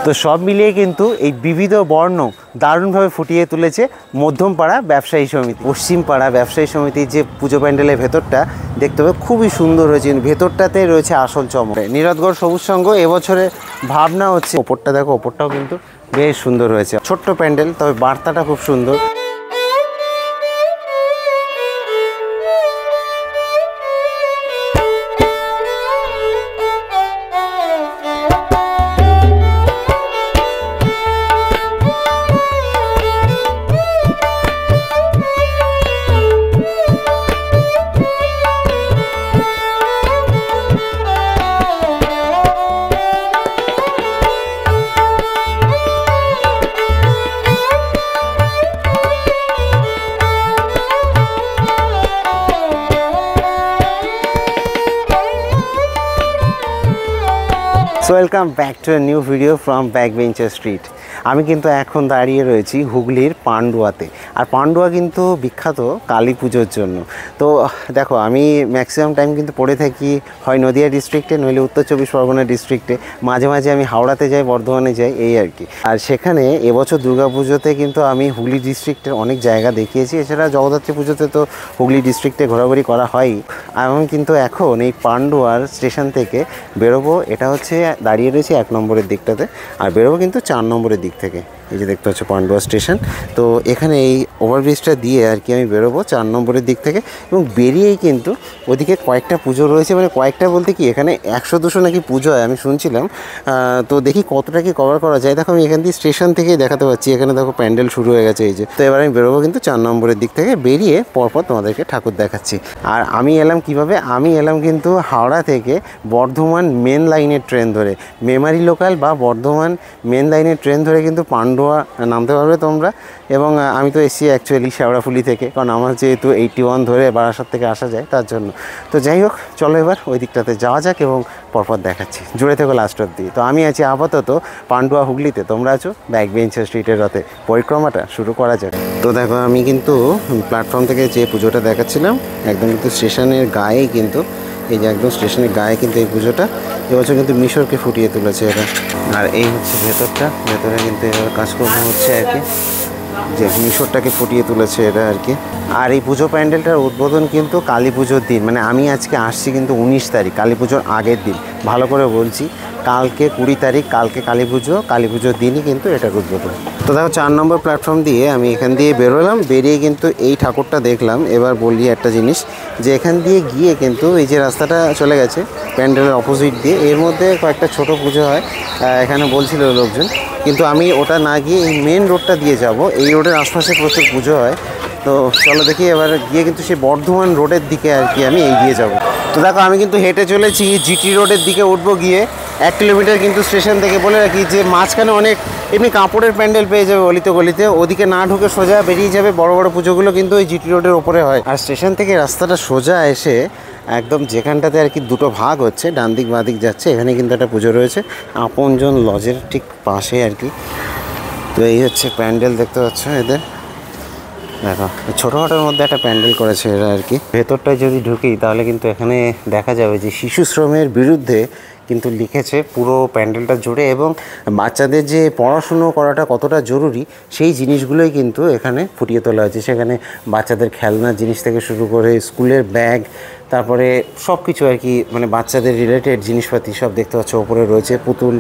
তো সব মিলিয়ে কিন্তু এই বিবিধ বর্ণ দারুণভাবে ফুটিয়ে তুলেছে মধ্যমপাড়া ব্যবসায়ী সমিতি। পশ্চিমপাড়া ব্যবসায়ী সমিতির যে পুজো প্যান্ডেলের ভেতরটা দেখতে হবে খুবই সুন্দর হয়েছে, ভেতরটাতে রয়েছে আসল চমক। নীরদগড় সবুজ সংঘ এবছরে ভাবনা হচ্ছে, ওপরটা দেখো, ওপরটাও কিন্তু বেশ সুন্দর হয়েছে। ছোট্ট প্যান্ডেল, তবে বার্তাটা খুব সুন্দর। Welcome back to a new video from backbencher street. আমি কিন্তু এখন দাঁড়িয়ে রয়েছি হুগলির পান্ডুয়াতে। আর পান্ডুয়া কিন্তু বিখ্যাত কালী পুজোর জন্য। তো দেখো, আমি ম্যাক্সিমাম টাইম কিন্তু পড়ে থাকি হয় নদিয়া ডিস্ট্রিক্টে, নইলে উত্তর চব্বিশ পরগনা ডিস্ট্রিক্টে, মাঝে মাঝে আমি হাওড়াতে যাই, বর্ধমানে যাই, এই আর কি। আর সেখানে এবছর দুর্গাপুজোতে কিন্তু আমি হুগলি ডিস্ট্রিক্টের অনেক জায়গা দেখিয়েছি। এছাড়া জগদ্ধাত্রী পুজোতে তো হুগলি ডিস্ট্রিক্টে ঘোরাঘুরি করা হয়ই। আমি কিন্তু এখন এই পান্ডুয়ার স্টেশন থেকে বেরোবো। এটা হচ্ছে দাঁড়িয়ে রয়েছে 1 নম্বরের দিকটাতে, আর বেরোবো কিন্তু 4 নম্বরের দিক থেকে। এই যে দেখতে পাচ্ছ পান্ডুয়া স্টেশন। তো এখানে এই ওভারব্রিজটা দিয়ে আর কি আমি বেরোবো 4 নম্বরের দিক থেকে, এবং বেরিয়েই কিন্তু ওদিকে কয়েকটা পুজো রয়েছে। মানে কয়েকটা বলতে কি, এখানে 100-200 নাকি পুজো হয় আমি শুনছিলাম। তো দেখি কতটা কি কভার করা যায়। দেখো, আমি এখান দিয়ে স্টেশন থেকেই দেখাতে পাচ্ছি, এখানে দেখো প্যান্ডেল শুরু হয়ে গেছে এই যে। তো এবার আমি বেরোবো কিন্তু 4 নম্বরের দিক থেকে, বেরিয়ে পরপর তোমাদেরকে ঠাকুর দেখাচ্ছি। আর আমি এলাম কিভাবে, আমি এলাম কিন্তু হাওড়া থেকে বর্ধমান মেন লাইনের ট্রেন ধরে, মেমারি লোকাল বা বর্ধমান মেন লাইনের ট্রেন ধরে কিন্তু পান্ডুয়া নামতে পারবে তোমরা। এবং আমি তো এসছি অ্যাকচুয়ালি শেওড়াফুলি থেকে, কারণ আমার যেহেতু 81 ধরে বারাসাত থেকে আসা যায় তার জন্য। তো যাই হোক, চলো এবার ওই দিকটাতে যাওয়া যাক এবং পরপর দেখাচ্ছি, জুড়ে থেকে লাস্ট অব্দি। তো আমি আছি আপাতত পান্ডুয়া হুগলিতে, তোমরা আছো ব্যাকবেঞ্চার স্ট্রিটের রথে। পরিক্রমাটা শুরু করা যাক। তো দেখো, আমি কিন্তু প্ল্যাটফর্ম থেকে যে পুজোটা দেখাচ্ছিলাম একদম কিন্তু স্টেশনের গায়েই, কিন্তু এই যে একদম স্টেশনের গায়ে কিন্তু এই পুজোটা এবছর কিন্তু মিশরকে ফুটিয়ে তুলেছে এরা। আর এই হচ্ছে ভেতরটা, ভেতরে কিন্তু এবার কাজকর্ম হচ্ছে আর কি, যে মিশরটাকে ফুটিয়ে তুলেছে এরা আর কি। আর এই পুজো প্যান্ডেলটার উদ্বোধন কিন্তু কালী পুজোর দিন, মানে আমি আজকে আসছি কিন্তু 19 তারিখ, কালী পুজোর আগের দিন। ভালো করে বলছি, কালকে 20 তারিখ, কালকে কালী পুজো, কালী পুজোর দিনই কিন্তু এটার উদ্বোধন। তো দেখো, 4 নম্বর প্ল্যাটফর্ম দিয়ে আমি এখান দিয়ে বেরোলাম, বেরিয়ে কিন্তু এই ঠাকুরটা দেখলাম। এবার বলি একটা জিনিস, যে এখান দিয়ে গিয়ে কিন্তু এই যে রাস্তাটা চলে গেছে প্যান্ডেলের অপোজিট দিয়ে, এর মধ্যে কয়েকটা ছোট পুজো হয় এখানে বলছিল লোকজন। কিন্তু আমি ওটা না গিয়ে এই মেন রোডটা দিয়ে যাব। এই রোডের আশপাশে প্রচুর পুজো হয়। তো চলো দেখি, এবার গিয়ে কিন্তু সেই বর্ধমান রোডের দিকে আর কি আমি এগিয়ে যাব। তো দেখো, আমি কিন্তু হেঁটে চলেছি জিটি রোডের দিকে উঠবো গিয়ে। 1 কিলোমিটার কিন্তু স্টেশন থেকে। বলে রাখি যে মাঝখানে অনেক এমনি কাপড়ের প্যান্ডেল পেয়ে যাবে অলিতে গলিতে, ওদিকে না ঢুকে সোজা বেরিয়ে যাবে। বড় বড় পুজোগুলো কিন্তু ওই জিটি রোডের ওপরে হয়। আর স্টেশন থেকে রাস্তাটা সোজা এসে একদম যেখানটাতে আর কি দুটো ভাগ হচ্ছে, ডান দিক বাঁ দিক যাচ্ছে, এখানে কিন্তু একটা পুজো রয়েছে আপনজন লজের ঠিক পাশে আর কি। তো এই হচ্ছে প্যান্ডেল, দেখতে পাচ্ছ এদের। দেখো, ছোটোখাটোর মধ্যে একটা প্যান্ডেল করেছে এরা আর কি। ভেতরটায় যদি ঢুকি তাহলে কিন্তু এখানে দেখা যাবে যে শিশু শ্রমের বিরুদ্ধে কিন্তু লিখেছে পুরো প্যান্ডেলটা জুড়ে, এবং বাচ্চাদের যে পড়াশুনো করাটা কতটা জরুরি সেই জিনিসগুলোই কিন্তু এখানে ফুটিয়ে তোলা হয়েছে। সেখানে বাচ্চাদের খেলনার জিনিস থেকে শুরু করে স্কুলের ব্যাগ, তারপরে সব কিছু আর কি, মানে বাচ্চাদের রিলেটেড জিনিসপাতি সব দেখতে পাচ্ছ। ওপরে রয়েছে পুতুল,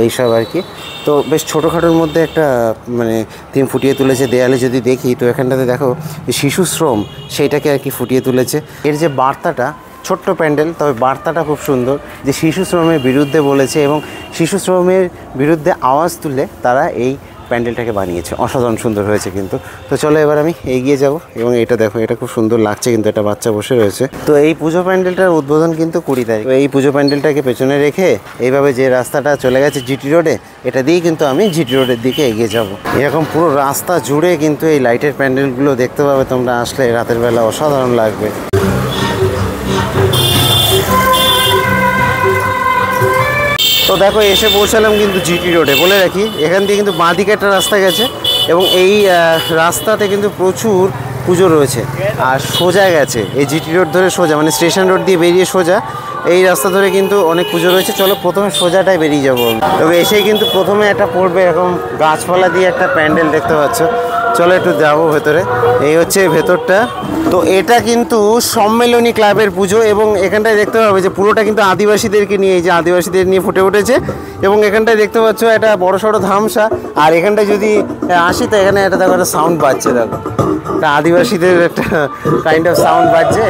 এইসব আর কি। তো বেশ ছোটোখাটোর মধ্যে একটা মানে থিম ফুটিয়ে তুলেছে। দেয়ালে যদি দেখি তো এখানটাতে দেখো শিশু শ্রম, সেইটাকে আর কি ফুটিয়ে তুলেছে। এর যে বার্তাটা, ছোট্ট প্যান্ডেল, তবে বার্তাটা খুব সুন্দর, যে শিশু শ্রমের বিরুদ্ধে বলেছে এবং শিশু শ্রমের বিরুদ্ধে আওয়াজ তুলে তারা এই প্যান্ডেলটাকে বানিয়েছে। অসাধারণ সুন্দর হয়েছে কিন্তু। তো চলো এবার আমি এগিয়ে যাব, এবং এটা দেখো, এটা খুব সুন্দর লাগছে কিন্তু, একটা বাচ্চা বসে রয়েছে। তো এই পুজো প্যান্ডেলটার উদ্বোধন কিন্তু 20 তারিখ। এই পুজো প্যান্ডেলটাকে পেছনে রেখে এইভাবে যে রাস্তাটা চলে গেছে জিটি রোডে, এটা দিয়েই কিন্তু আমি জিটি রোডের দিকে এগিয়ে যাব। এরকম পুরো রাস্তা জুড়ে কিন্তু এই লাইটের প্যান্ডেলগুলো দেখতে পাবে তোমরা আসলে রাতের বেলা, অসাধারণ লাগবে। তো দেখো, এসে পৌঁছালাম কিন্তু জিটি রোডে। বলে রাখি, এখান দিয়ে কিন্তু বাঁ দিকে একটা রাস্তা গেছে, এবং এই রাস্তাতে কিন্তু প্রচুর পুজো রয়েছে। আর সোজা গেছে এই জিটি রোড ধরে সোজা, মানে স্টেশন রোড দিয়ে বেরিয়ে সোজা এই রাস্তা ধরে কিন্তু অনেক পুজো রয়েছে। চলো প্রথমে সোজাটাই বেরিয়ে যাবো। তবে এসেই কিন্তু প্রথমে একটা পড়বে এরকম গাছপালা দিয়ে একটা প্যান্ডেল দেখতে পাচ্ছ। চলো একটু যাবো ভেতরে। এই হচ্ছে ভেতরটা। তো এটা কিন্তু সম্মেলনী ক্লাবের পুজো এবং এখানটায় দেখতে পাবে যে পুরোটা কিন্তু আদিবাসীদেরকে নিয়ে, এই যে আদিবাসীদের নিয়ে ফুটে উঠেছে। এবং এখানটায় দেখতে পাচ্ছ একটা বড় সড়ো ধামসা। আর এখানটায় যদি আসি তো এখানে একটা দেখো একটা সাউন্ড বাজছে, দেখো একটা আদিবাসীদের একটা কাইন্ড অফ সাউন্ড বাজছে।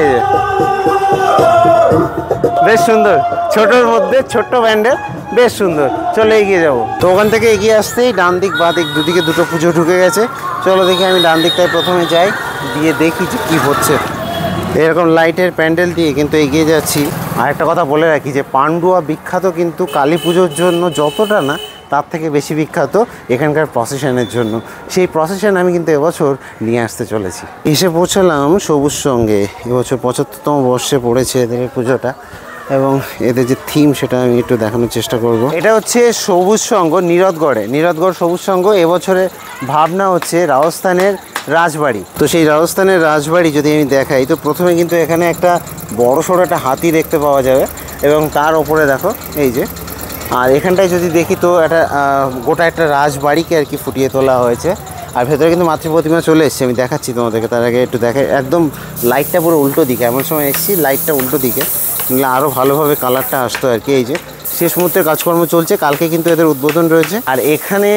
বেশ সুন্দর, ছোটোর মধ্যে ছোট্ট প্যান্ডেল, বেশ সুন্দর। চলো এগিয়ে যাবো। তো ওখান থেকে এগিয়ে আসতেই ডান দিক বাঁ দিক দুদিকে দুটো পুজো ঢুকে গেছে। চলো দেখি, আমি ডান দিকটায় প্রথমে যাই, দিয়ে দেখি যে কী হচ্ছে। এরকম লাইটের প্যান্ডেল দিয়ে কিন্তু এগিয়ে যাচ্ছি। আর একটা কথা বলে রাখি যে পান্ডুয়া বিখ্যাত কিন্তু কালী পুজোর জন্য যতটা না, তার থেকে বেশি বিখ্যাত এখানকার প্রসেশনের জন্য। সেই প্রসেশন আমি কিন্তু এবছর নিয়ে আসতে চলেছি। এসে পৌঁছালাম সবুজ সঙ্গে। এবছর 75তম বর্ষে পড়েছে এদের পুজোটা এবং এদের যে থিম সেটা আমি একটু দেখানোর চেষ্টা করব। এটা হচ্ছে সবুজ সংঘ নীরদগড় সবুজ সংঘ। এবছরের ভাবনা হচ্ছে রাজস্থানের রাজবাড়ি। তো সেই রাজস্থানের রাজবাড়ি যদি আমি দেখাই তো প্রথমে কিন্তু এখানে একটা বড় সড়ো একটা হাতি দেখতে পাওয়া যাবে এবং তার ওপরে দেখো এই যে, আর এখানটায় যদি দেখি তো একটা গোটা একটা রাজবাড়িকে আর কি ফুটিয়ে তোলা হয়েছে। আর ভেতরে কিন্তু মাতৃ প্রতিমা চলে এসছে, আমি দেখাচ্ছি তোমাদেরকে। তার আগে একটু দেখাই, একদম লাইটটা পুরো উল্টো দিকে, এমন সময় এসেছি লাইটটা উল্টো দিকে, নিলে আরও ভালোভাবে কালারটা আসতো আর কি। এই যে শেষ মুহূর্তের কাজকর্ম চলছে, কালকে কিন্তু এদের উদ্বোধন রয়েছে। আর এখানে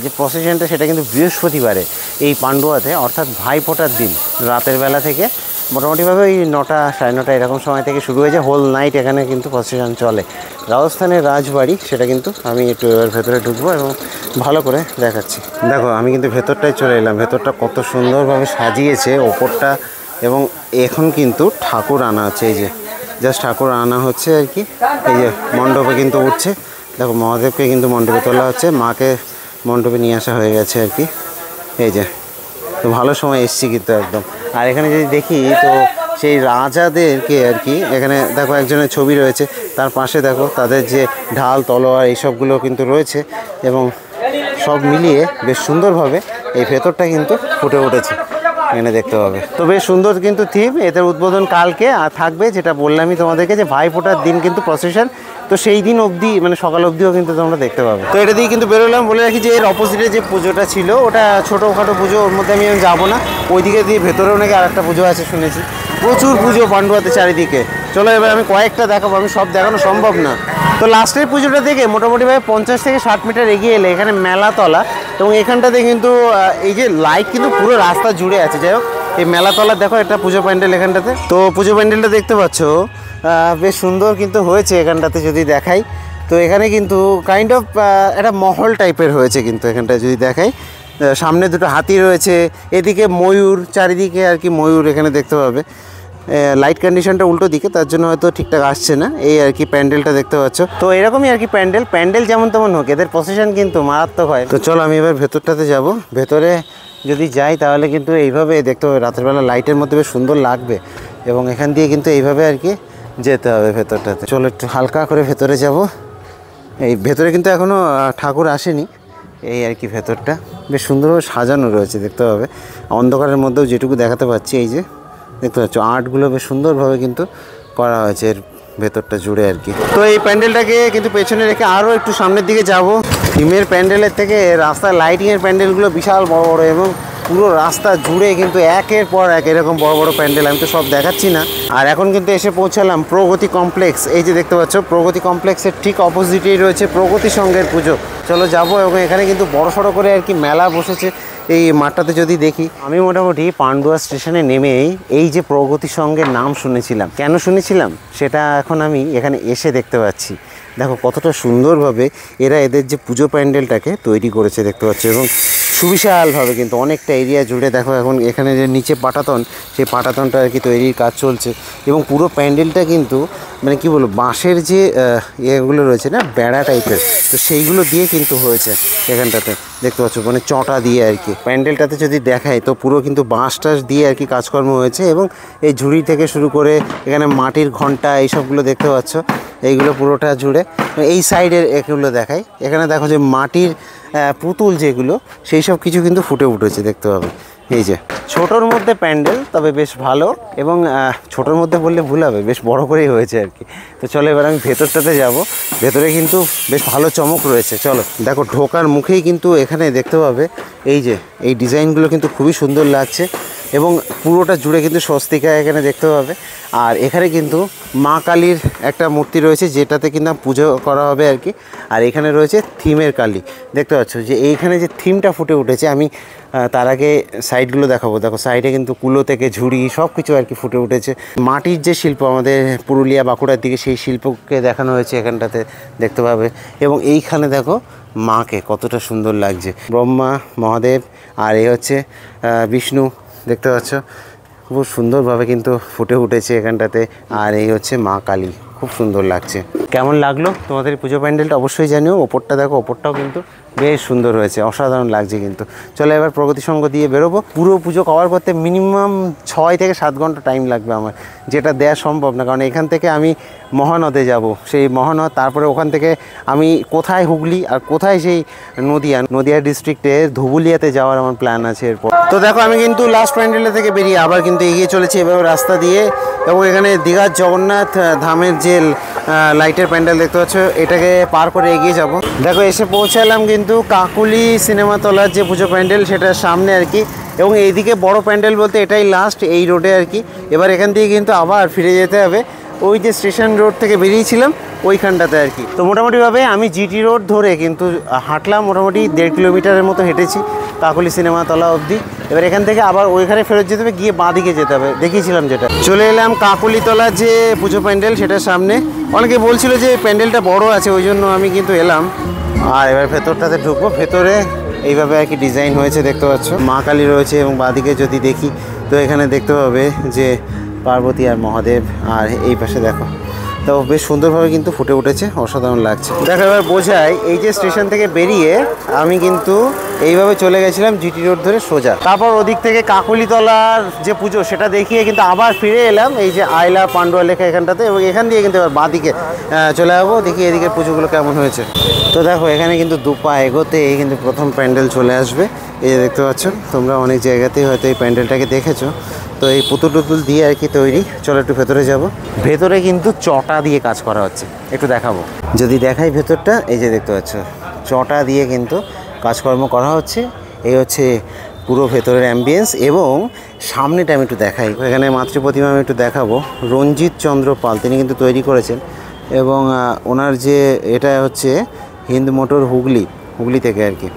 যে প্রসেশনটা সেটা কিন্তু বৃহস্পতিবারে এই পান্ডুয়াতে, অর্থাৎ ভাইফোঁটার দিন রাতের বেলা থেকে মোটামুটিভাবে ওই 9টা সাড়ে 9টা এরকম সময় থেকে শুরু হয়েছে। হোল নাইট এখানে কিন্তু প্রসেশন চলে। রাজস্থানের রাজবাড়ি সেটা কিন্তু আমি একটু এবার ভেতরে ঢুকবো এবং ভালো করে দেখাচ্ছি। দেখো আমি কিন্তু ভেতরটায় চলে এলাম। ভেতরটা কত সুন্দরভাবে সাজিয়েছে ওপরটা, এবং এখন কিন্তু ঠাকুর আনা হচ্ছে। এই যে জাস্ট ঠাকুর আনা হচ্ছে আর কি। এই যে মণ্ডপে কিন্তু উঠছে, দেখো মহাদেবকে কিন্তু মণ্ডপে তোলা হচ্ছে, মাকে মণ্ডপে নিয়ে আসা হয়ে গেছে আর কি। এই যে তো ভালো সময় এসছি কিন্তু একদম। আর এখানে যদি দেখি তো সেই রাজাদেরকে আর কি, এখানে দেখো একজনের ছবি রয়েছে, তার পাশে দেখো তাদের যে ঢাল তলোয়ার এইসবগুলো কিন্তু রয়েছে এবং সব মিলিয়ে বেশ সুন্দরভাবে এই ভেতরটা কিন্তু ফুটে উঠেছে, এখানে দেখতে পাবে। তো বেশ সুন্দর কিন্তু থিম। এদের উদ্বোধন কালকে আর থাকবে, যেটা বললামই তোমাদেরকে যে ভাইফোঁটার দিন কিন্তু প্রসেশন, তো সেই দিন অবধি মানে সকাল অবধিও কিন্তু তোমরা দেখতে পাবে। তো এটা দিয়ে কিন্তু বেরোলাম। বলে রাখি যে এর অপোজিটে যে পুজোটা ছিল ওটা ছোটোখাটো পুজো, ওর মধ্যে আমি যাবো না। ওইদিকে দিয়ে ভেতরেও নাকি আর একটা পুজো আছে শুনেছি। প্রচুর পুজো পান্ডুয়াতে চারিদিকে। চলো এবার আমি কয়েকটা দেখাবো, আমি সব দেখানো সম্ভব না। তো লাস্টের পুজোটা দেখে মোটামুটিভাবে 50 থেকে 60 মিটার এগিয়ে এলে এখানে মেলাতলা, এবং এখানটাতে কিন্তু এই যে লাইট কিন্তু পুরো রাস্তা জুড়ে আছে। যাই হোক, এই মেলাতলা দেখো একটা পুজো প্যান্ডেল এখানটাতে। তো পুজো প্যান্ডেলটা দেখতে পাচ্ছ বেশ সুন্দর কিন্তু হয়েছে এখানটাতে যদি দেখাই। তো এখানে কিন্তু কাইন্ড অফ একটা মহল টাইপের হয়েছে কিন্তু এখানটায় যদি দেখাই। সামনে দুটো হাতি রয়েছে, এদিকে ময়ূর, চারিদিকে আর কি ময়ূর এখানে দেখতে পাবে। লাইট কন্ডিশনটা উল্টো দিকে, তার জন্য হয়তো ঠিকঠাক আসছে না। এই আর কি প্যান্ডেলটা দেখতে পাচ্ছ। তো এরকমই আর কি প্যান্ডেল যেমন তেমন হোক, এদের প্রসেশন কিন্তু মারাত্মক হয়। তো চলো আমি এবার ভেতরটাতে যাব। ভেতরে যদি যাই তাহলে কিন্তু এইভাবে দেখতে হবে, রাতের বেলা লাইটের মধ্যে বেশ সুন্দর লাগবে এবং এখান দিয়ে কিন্তু এইভাবে আর কি যেতে হবে ভেতরটাতে। চলো একটু হালকা করে ভেতরে যাব। এই ভেতরে কিন্তু এখনও ঠাকুর আসেনি। এই আর কি ভেতরটা বেশ সুন্দরভাবে সাজানো রয়েছে, দেখতে হবে। অন্ধকারের মধ্যেও যেটুকু দেখাতে পাচ্ছি, এই যে দেখতে পাচ্ছ আর্টগুলো বেশ সুন্দরভাবে কিন্তু করা হয়েছে এর ভেতরটা জুড়ে আর কি। তো এই প্যান্ডেলটাকে কিন্তু পেছনে রেখে আরও একটু সামনের দিকে যাব। থিমের প্যান্ডেলের থেকে রাস্তার লাইটিংয়ের প্যান্ডেলগুলো বিশাল বড় বড়, এবং পুরো রাস্তা জুড়ে কিন্তু একের পর এক এরকম বড় বড় প্যান্ডেল। আমি তো সব দেখাচ্ছি না। আর এখন কিন্তু এসে পৌঁছালাম প্রগতি কমপ্লেক্স। এই যে দেখতে পাচ্ছ প্রগতি কমপ্লেক্সের ঠিক অপোজিটেই রয়েছে প্রগতি সংঘের পুজো। চলো যাবো, এবং এখানে কিন্তু বড় সড়ো করে আর কি মেলা বসেছে এই মাঠটাতে। যদি দেখি আমি মোটামুটি পান্ডুয়া স্টেশনে নেমেই এই যে প্রগতি সংঘের নাম শুনেছিলাম। কেন শুনেছিলাম সেটা এখন আমি এখানে এসে দেখতে পাচ্ছি। দেখো কতটা সুন্দরভাবে এরা এদের যে পুজো প্যান্ডেলটাকে তৈরি করেছে দেখতে পাচ্ছ, এবং সুবিশালভাবে কিন্তু অনেকটা এরিয়া জুড়ে। দেখো এখন এখানে যে নিচে পাটাতন, সেই পাটাতনটা আর কি তৈরির কাজ চলছে, এবং পুরো প্যান্ডেলটা কিন্তু মানে কি বলবো, বাঁশের যে ইয়েগুলো রয়েছে না, বেড়া টাইপের, তো সেইগুলো দিয়ে কিন্তু হয়েছে এখানটাতে দেখতে পাচ্ছ, মানে চটা দিয়ে আর কি। প্যান্ডেলটাতে যদি দেখায় তো পুরো কিন্তু বাঁশ টাস দিয়ে আর কি কাজকর্ম হয়েছে, এবং এই ঝুড়ি থেকে শুরু করে এখানে মাটির ঘন্টা এইসবগুলো দেখতে পাচ্ছ, এইগুলো পুরোটা জুড়ে। এই সাইডের এগুলো দেখাই, এখানে দেখো যে মাটির পুতুল যেগুলো, সেই সব কিছু কিন্তু ফুটে উঠেছে দেখতে পাবে। এই যে ছোটোর মধ্যে প্যান্ডেল, তবে বেশ ভালো, এবং ছোটোর মধ্যে বললে ভুল হবে, বেশ বড় করেই হয়েছে আর কি। তো চলো এবার আমি ভেতরটাতে যাব। ভেতরে কিন্তু বেশ ভালো চমক রয়েছে। চলো দেখো, ঢোকার মুখেই কিন্তু এখানে দেখতে পাবে এই যে এই ডিজাইনগুলো কিন্তু খুবই সুন্দর লাগছে, এবং পুরোটা জুড়ে কিন্তু স্বস্তিকা এখানে দেখতে পাবে। আর এখানে কিন্তু মা কালীর একটা মূর্তি রয়েছে, যেটাতে কিন্তু পুজো করা হবে আর কি। আর এখানে রয়েছে থিমের কালী, দেখতে পাচ্ছ যে এইখানে যে থিমটা ফুটে উঠেছে। আমি তার আগে সাইডগুলো দেখাবো। দেখো সাইডে কিন্তু কুলো থেকে ঝুড়ি সব কিছু আর কি ফুটে উঠেছে। মাটির যে শিল্প আমাদের পুরুলিয়া বাঁকুড়ার দিকে, সেই শিল্পকে দেখানো হয়েছে এখানটাতে, দেখতে পাবে। এবং এইখানে দেখো মাকে কতটা সুন্দর লাগছে, ব্রহ্মা মহাদেব আর এই হচ্ছে বিষ্ণু, দেখতে পাচ্ছ খুব সুন্দরভাবে কিন্তু ফুটে উঠেছে এখানটাতে। আর এই হচ্ছে মা কালী, খুব সুন্দর লাগছে। কেমন লাগলো তোমাদের পুজো প্যান্ডেলটা অবশ্যই জানিও। ওপরটা দেখো, ওপরটাও কিন্তু বেশ সুন্দর হয়েছে, অসাধারণ লাগছে কিন্তু। চলো এবার প্রগতি সঙ্গ দিয়ে বেরোবো। পুরো পুজো কভার করতে মিনিমাম 6 থেকে 7 ঘন্টা টাইম লাগবে আমার, যেটা দেওয়া সম্ভব না, কারণ এখান থেকে আমি মহানদে যাব, সেই মহানদ, তারপরে ওখান থেকে আমি কোথায় হুগলি আর কোথায় সেই নদিয়া ডিস্ট্রিক্টে ধুবুলিয়াতে যাওয়ার আমার প্ল্যান আছে এরপর। তো দেখো আমি কিন্তু লাস্ট প্যান্ডেলে থেকে বেরিয়ে আবার কিন্তু এগিয়ে চলেছি এভাবে রাস্তা দিয়ে, এবং এখানে দীঘার জগন্নাথ ধামের যে লাইটের প্যান্ডেল দেখতে পাচ্ছ, এটাকে পার করে এগিয়ে যাব। দেখো এসে পৌঁছালাম কিন্তু কাকুলি সিনেমা তলার যে পুজো প্যান্ডেল, সেটার সামনে আর কি। এবং এইদিকে বড় প্যান্ডেল বলতে এটাই লাস্ট এই রোডে আর কি। এবার এখান থেকে কিন্তু আবার ফিরে যেতে হবে ওই যে স্টেশন রোড থেকে বেরিয়েছিলাম ওইখানটাতে আর কি। তো মোটামুটিভাবে আমি জিটি রোড ধরে কিন্তু হাঁটলাম, মোটামুটি 1.5 কিলোমিটারের মতো হেঁটেছি কাকুলি সিনেমা তলা অবধি। এবার এখান থেকে আবার ওইখানে ফেরত যেতে হবে, গিয়ে বাঁ দিকে যেতে হবে, দেখিয়েছিলাম যেটা। চলে এলাম কাকুলি তলার যে পুজো প্যান্ডেল সেটার সামনে। অনেকে বলছিল যে প্যান্ডেলটা বড় আছে, ওই জন্য আমি কিন্তু এলাম। আর এবার ভেতরটাতে ঢুকবো। ভেতরে এইভাবে আর কি ডিজাইন হয়েছে, দেখতে পাচ্ছ মা কালী রয়েছে, এবং বাঁদিকে যদি দেখি তো এখানে দেখতে পাবে যে পার্বতী আর মহাদেব। আর এই পাশে দেখো, তো বেশ সুন্দরভাবে কিন্তু ফুটে উঠেছে, অসাধারণ লাগছে। দেখো এবার বোঝাই, এই যে স্টেশন থেকে বেরিয়ে আমি কিন্তু এইভাবে চলে গেছিলাম জিটি রোড ধরে সোজা, তারপর ওদিক থেকে কাকুলিতলার যে পুজো সেটা দেখিয়ে কিন্তু আবার ফিরে এলাম এই যে আইলা পান্ডুয়া লেখা এখানটাতে, এবং এখান দিয়ে কিন্তু এবার বাঁদিকে চলে যাবো, দেখি এদিকে পুজোগুলো কেমন হয়েছে। তো দেখো এখানে কিন্তু দুপা এগোতে এই কিন্তু প্রথম প্যান্ডেল চলে আসবে। এই যে দেখতে পাচ্ছ তোমরা, অনেক জায়গাতেই হয়তো এই প্যান্ডেলটাকে দেখেছো। তো এই পুতুল টুতুল দিয়ে আর কি তৈরি। চলো একটু ভেতরে যাব। ভেতরে কিন্তু চটা দিয়ে কাজ করা হচ্ছে, একটু দেখাবো যদি দেখাই ভেতরটা। এই যে দেখতে পাচ্ছ চটা দিয়ে কিন্তু কাজকর্ম করা হচ্ছে। এই হচ্ছে পুরো ভেতরের অ্যাম্বিয়েন্স, এবং সামনেটা আমি একটু দেখাই। এখানে মাতৃ প্রতিমা আমি একটু দেখাবো। রঞ্জিত চন্দ্র পাল তিনি কিন্তু তৈরি করেছেন, এবং ওনার যে এটা হচ্ছে হিন্দ মোটর হুগলি থেকে আর কি।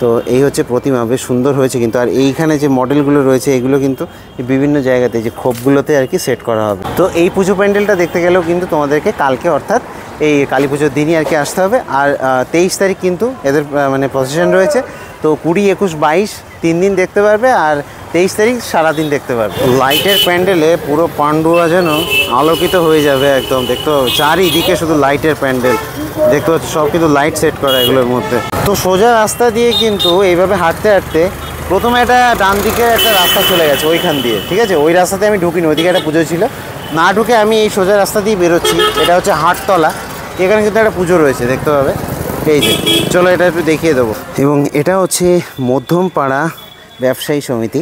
তো এই হচ্ছে প্রতিমা, বেশ সুন্দর হয়েছে কিন্তু। আর এইখানে যে মডেলগুলো রয়েছে এগুলো কিন্তু বিভিন্ন জায়গাতে যে খোপগুলোতে আর কি সেট করা হবে। তো এই পুজো প্যান্ডেলটা দেখতে গেলেও কিন্তু তোমাদেরকে কালকে অর্থাৎ এই কালী পুজোর দিনই আর কি আসতে হবে। আর 23 তারিখ কিন্তু এদের মানে প্রসেশন রয়েছে। তো 20, 21, 22 3 দিন দেখতে পারবে, আর 23 তারিখ সারাদিন দেখতে পারবে। লাইটের প্যান্ডেলে পুরো পান্ডুয়া যেন আলোকিত হয়ে যাবে একদম, দেখতে পাবো চারিদিকে শুধু লাইটের প্যান্ডেল, দেখতে পাচ্ছ সব কিন্তু লাইট সেট করা এগুলোর মধ্যে। তো সোজা রাস্তা দিয়ে কিন্তু এইভাবে হাঁটতে হাঁটতে প্রথমে একটা ডান দিকে একটা রাস্তা চলে গেছে ওইখান দিয়ে, ঠিক আছে। ওই রাস্তাতে আমি ঢুকিনি, ওইদিকে একটা পুজো ছিল, না ঢুকে আমি এই সোজা রাস্তা দিয়ে বেরোচ্ছি। এটা হচ্ছে হাটতলা, এখানে কিন্তু একটা পুজো রয়েছে দেখতে পাবে। এই যে চলো এটা একটু দেখিয়ে দেবো। এবং এটা হচ্ছে মধ্যমপাড়া ব্যবসায়ী সমিতি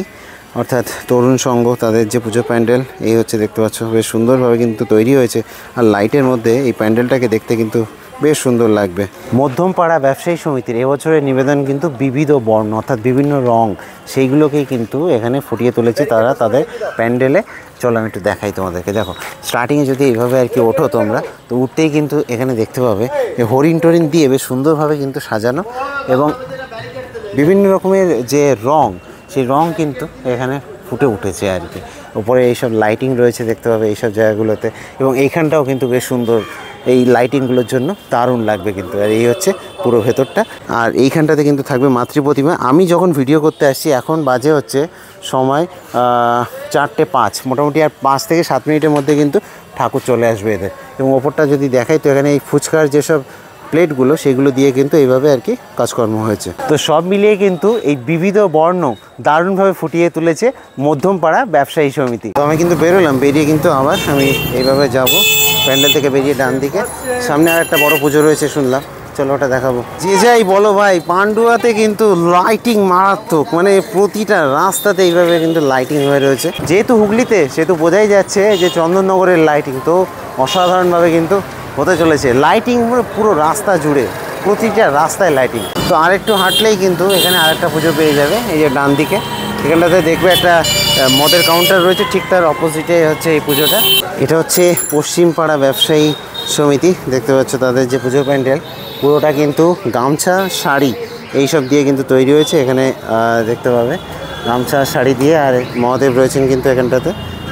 অর্থাৎ তরুণ সংঘ, তাদের যে পুজো প্যান্ডেল। এই হচ্ছে দেখতে পাচ্ছ বেশ সুন্দরভাবে কিন্তু তৈরি হয়েছে, আর লাইটের মধ্যে এই প্যান্ডেলটাকে দেখতে কিন্তু বেশ সুন্দর লাগবে। মধ্যমপাড়া ব্যবসায়ী সমিতির এবছরের নিবেদন কিন্তু বিবিধ বর্ণ অর্থাৎ বিভিন্ন রং, সেইগুলোকেই কিন্তু এখানে ফুটিয়ে তুলেছে তারা তাদের প্যান্ডেলে। চলো আমি একটু দেখাই তোমাদেরকে। দেখো স্টার্টিংয়ে যদি এইভাবে আর কি ওঠো তোমরা, তো উঠতেই কিন্তু এখানে দেখতে পাবে যে হরিণ টরিণ দিয়ে বেশ সুন্দরভাবে কিন্তু সাজানো, এবং বিভিন্ন রকমের যে রং, সেই রং কিন্তু এখানে ফুটে উঠেছে আর কি। উপরে এইসব লাইটিং রয়েছে দেখতে পাবে এইসব জায়গাগুলোতে, এবং এইখানটাও কিন্তু বেশ সুন্দর, এই লাইটিংগুলোর জন্য দারুণ লাগবে কিন্তু। আর এই হচ্ছে পুরো ভেতরটা, আর এইখানটাতে কিন্তু থাকবে মাতৃ প্রতিমা। আমি যখন ভিডিও করতে আসছি এখন বাজে হচ্ছে সময় 4:05, মোটামুটি আর 5 থেকে 7 মিনিটের মধ্যে কিন্তু ঠাকুর চলে আসবে এদের। এবং ওপরটা যদি দেখাই তো এখানে এই ফুচকার যেসব প্লেটগুলো সেগুলো দিয়ে কিন্তু এইভাবে আর কি কাজকর্ম হয়েছে। তো সব মিলিয়ে কিন্তু এই বিবিধ বর্ণ দারুণভাবে ফুটিয়ে তুলেছে মধ্যমপাড়া ব্যবসায়ী সমিতি। তো আমি কিন্তু বেরোলাম, বেরিয়ে কিন্তু আবার আমি এইভাবে যাব প্যান্ডেল থেকে বেরিয়ে ডান দিকে। সামনে আর একটা বড় পুজো রয়েছে শুনলাম, চলো ওটা দেখাবো। যে যাই বলো ভাই, পান্ডুয়াতে কিন্তু লাইটিং মারাত্মক, মানে প্রতিটা রাস্তাতে এইভাবে কিন্তু লাইটিং হয়ে রয়েছে। যেহেতু হুগলিতে সেহেতু বোঝাই যাচ্ছে যে চন্দননগরের লাইটিং তো অসাধারণভাবে কিন্তু হতে চলেছে। লাইটিং পুরো রাস্তা জুড়ে, প্রতিটা রাস্তায় লাইটিং। তো আরেকটু হাঁটলেই কিন্তু এখানে আরেকটা পুজো পেয়ে যাবে। এই যে ডান দিকে এখানটাতে দেখবে একটা মদের কাউন্টার রয়েছে, ঠিক তার অপোজিটে হচ্ছে এই পুজোটা। এটা হচ্ছে পশ্চিমপাড়া ব্যবসায়ী সমিতি, দেখতে পাচ্ছ তাদের যে পুজো প্যান্ডেল পুরোটা কিন্তু গামছা শাড়ি এইসব দিয়ে কিন্তু তৈরি হয়েছে। এখানে দেখতে পাবে গামছা শাড়ি দিয়ে, আর মহাদেব রয়েছেন কিন্তু এখানটাতে,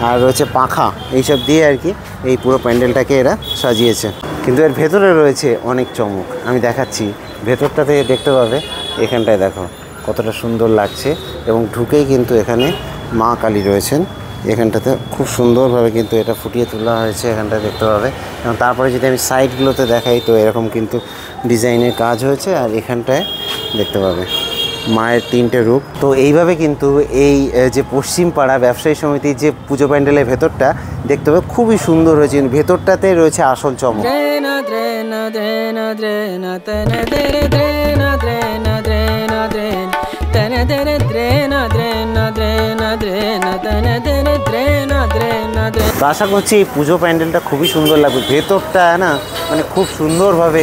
আর রয়েছে পাখা, এইসব দিয়ে আর কি এই পুরো প্যান্ডেলটাকে এরা সাজিয়েছে। কিন্তু এর ভেতরে রয়েছে অনেক চমক, আমি দেখাচ্ছি। ভেতরটাতে দেখতে পাবে, এখানটায় দেখো কতটা সুন্দর লাগছে, এবং ঢুকেই কিন্তু এখানে মা কালী রয়েছেন। এখানটাতে খুব সুন্দরভাবে কিন্তু এটা ফুটিয়ে তোলা হয়েছে, এখানটা দেখতে পাবে। এবং তারপরে যদি আমি সাইডগুলোতে দেখাই তো এরকম কিন্তু ডিজাইনের কাজ হয়েছে, আর এখানটায় দেখতে পাবে মায়ের 3টে রূপ। তো এইভাবে কিন্তু এই যে পশ্চিমপাড়া ব্যবসায়ী সমিতির যে পুজো প্যান্ডেলের ভেতরটা দেখতে পাবে খুবই সুন্দর হয়েছে, ভেতরটাতে রয়েছে আসল চমক। তো আশা করছি এই পুজো প্যান্ডেলটা খুবই সুন্দর লাগবে। ভেতরটা না মানে খুব সুন্দরভাবে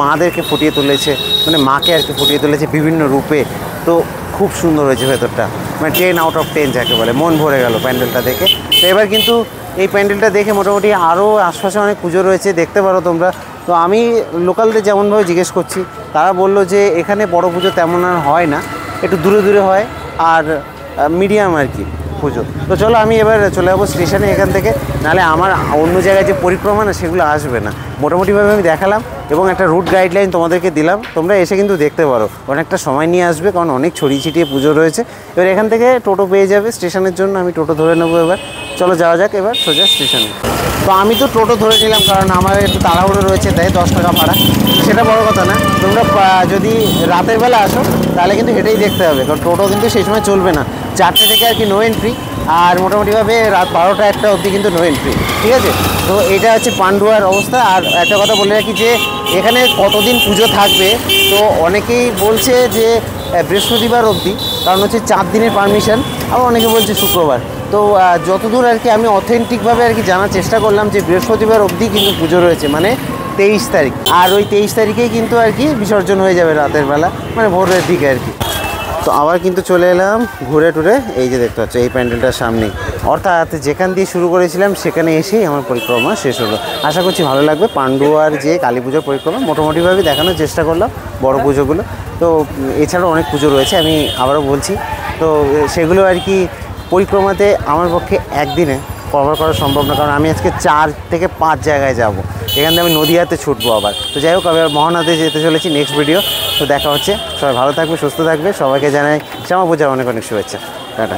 মাদেরকে ফুটিয়ে তুলেছে, মানে মাকে আর কি ফুটিয়ে তুলেছে বিভিন্ন রূপে। তো খুব সুন্দর হয়েছে ভেতরটা, মানে 10 আউট অফ 10 যাকে বলে। মন ভরে গেল প্যান্ডেলটা দেখে। তো এবার কিন্তু এই প্যান্ডেলটা দেখে মোটামুটি আরও আশপাশে অনেক পুজো রয়েছে, দেখতে পারো তোমরা। তো আমি লোকালদের যেমনভাবে জিজ্ঞেস করছি, তারা বললো যে এখানে বড় পুজো তেমন আর হয় না, একটু দূরে দূরে হয়, আর মিডিয়াম আর কি পুজো। তো চলো আমি এবার চলে যাবো স্টেশনে এখান থেকে, নাহলে আমার অন্য জায়গায় যে পরিক্রমা না সেগুলো আসবে না। মোটামুটিভাবে আমি দেখালাম এবং একটা রুট গাইডলাইন তোমাদেরকে দিলাম, তোমরা এসে কিন্তু দেখতে পারো। অনেকটা সময় নিয়ে আসবে, কারণ অনেক ছড়িয়ে ছিটিয়ে পুজো রয়েছে। এবার এখান থেকে টোটো পেয়ে যাবে স্টেশনের জন্য, আমি টোটো ধরে নেবো। এবার চলো যাওয়া যাক এবার সোজা স্টেশনে। তো আমি তো টোটো ধরে নিলাম, কারণ আমার একটু তাড়াহুড়ো রয়েছে, তাই 10 টাকা ভাড়া, সেটা বড় কথা না। তোমরা যদি রাতের বেলা আসো তাহলে কিন্তু হেঁটেই দেখতে হবে, কারণ টোটো কিন্তু সেই সময় চলবে না। 4টে থেকে আর কি নো এন্ট্রি, আর মোটামুটিভাবে রাত 12টা 1টা অবধি কিন্তু নো এন্ট্রি, ঠিক আছে। তো এটা হচ্ছে পান্ডুয়ার অবস্থা। আর একটা কথা বলে রাখি যে এখানে কতদিন পুজো থাকবে, তো অনেকেই বলছে যে বৃহস্পতিবার অবধি, কারণ হচ্ছে 4 দিনের পারমিশন, আবার অনেকে বলছে শুক্রবার। তো যতদূর আর কি আমি অথেন্টিকভাবে আর কি জানার চেষ্টা করলাম যে বৃহস্পতিবার অবধি কিন্তু পুজো রয়েছে, মানে 23 তারিখ। আর ওই 23 তারিখেই কিন্তু আর কি বিসর্জন হয়ে যাবে রাতের বেলা, মানে ভোরের দিকে আর কি। তো আবার কিন্তু চলে এলাম ঘুরে টুরে, এই যে দেখতে পাচ্ছ এই প্যান্ডেলটার সামনেই, অর্থাৎ যেখান দিয়ে শুরু করেছিলাম সেখানে এসেই আমার পরিক্রমা শেষ হলো। আশা করছি ভালো লাগবে। পান্ডুয়ার যে কালী পুজোর পরিক্রমা মোটামুটিভাবে দেখানোর চেষ্টা করলাম, বড় পুজোগুলো। তো এছাড়াও অনেক পুজো রয়েছে, আমি আবারও বলছি। তো সেগুলো আর কি পরিক্রমাতে আমার পক্ষে একদিনে কভার করা সম্ভব না, কারণ আমি আজকে 4 থেকে 5 জায়গায় যাব। এখান থেকে আমি নদীয়াতে ছুটবো আবার। তো যাই হোক, আমি মহানদে যেতে চলেছি নেক্সট ভিডিও। তো দেখা হচ্ছে, সবাই ভালো থাকবে, সুস্থ থাকবে। সবাইকে জানাই শ্যামা পূজার অনেক অনেক শুভেচ্ছা। টাটা।